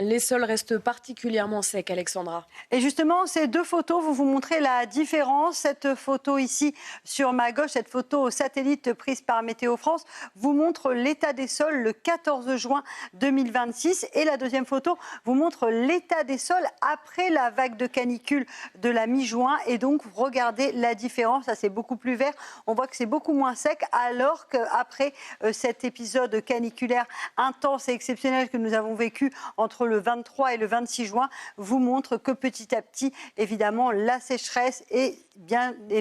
Les sols restent particulièrement secs, Alexandra. Et justement, ces deux photos vont vous montrer la différence. Cette photo ici sur ma gauche, cette photo satellite prise par Météo France, vous montre l'état des sols le 14 juin 2026. Et la deuxième photo vous montre l'état des sols après la vague de canicule de la mi-juin. Et donc, regardez la différence. Ça, c'est beaucoup plus vert. On voit que c'est beaucoup moins sec, alors qu'après cet épisode caniculaire intense et exceptionnel que nous avons vécu entre le 23 et le 26 juin, vous montre que petit à petit, évidemment, la sécheresse est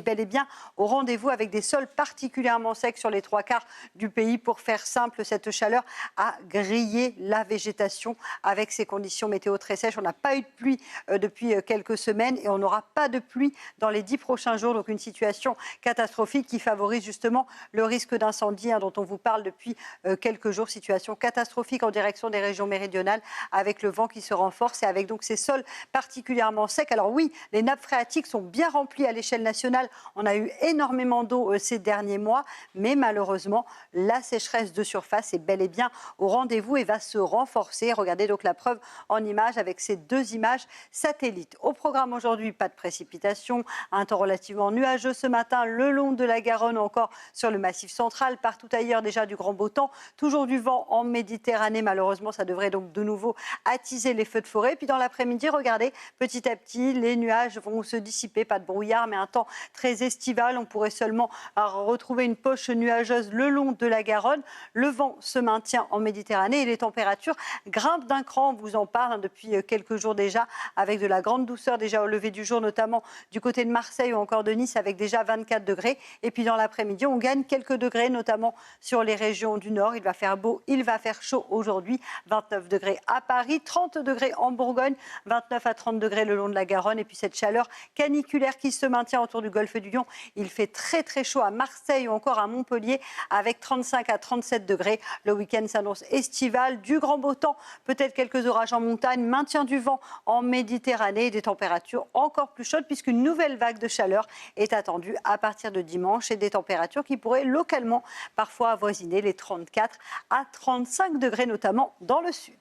bel et bien au rendez-vous, avec des sols particulièrement secs sur les trois quarts du pays. Pour faire simple, cette chaleur a grillé la végétation avec ces conditions météo très sèches. On n'a pas eu de pluie depuis quelques semaines et on n'aura pas de pluie dans les 10 prochains jours. Donc une situation catastrophique qui favorise justement le risque d'incendie dont on vous parle depuis quelques jours. Situation catastrophique en direction des régions méridionales, avec le vent qui se renforce et avec donc ces sols particulièrement secs. Alors oui, les nappes phréatiques sont bien remplies à l'échelle nationale. On a eu énormément d'eau ces derniers mois, mais malheureusement, la sécheresse de surface est bel et bien au rendez-vous et va se renforcer. Regardez donc la preuve en images avec ces deux images satellites. Au programme aujourd'hui, pas de précipitations, un temps relativement nuageux ce matin le long de la Garonne, encore sur le Massif central. Partout ailleurs, déjà du grand beau temps. Toujours du vent en Méditerranée. Malheureusement, ça devrait donc de nouveau attiser les feux de forêt. Puis dans l'après-midi, regardez, petit à petit, les nuages vont se dissiper. Pas de brouillard, mais un temps très estival. On pourrait seulement retrouver une poche nuageuse le long de la Garonne. Le vent se maintient en Méditerranée et les températures grimpent d'un cran. On vous en parle depuis quelques jours déjà, avec de la grande douceur déjà au lever du jour, notamment du côté de Marseille ou encore de Nice, avec déjà 24 degrés. Et puis dans l'après-midi, on gagne quelques degrés, notamment sur les régions du nord. Il va faire beau, il va faire chaud aujourd'hui. 29 degrés à Paris, 30 degrés en Bourgogne, 29 à 30 degrés le long de la Garonne. Et puis cette chaleur caniculaire qui se maintient autour du golfe du Lion. Il fait très très chaud à Marseille ou encore à Montpellier, avec 35 à 37 degrés. Le week-end s'annonce estival, du grand beau temps, peut-être quelques orages en montagne, maintien du vent en Méditerranée et des températures encore plus chaudes, puisqu'une nouvelle vague de chaleur est attendue à partir de dimanche, et des températures qui pourraient localement parfois avoisiner les 34 à 35 degrés, notamment dans le sud.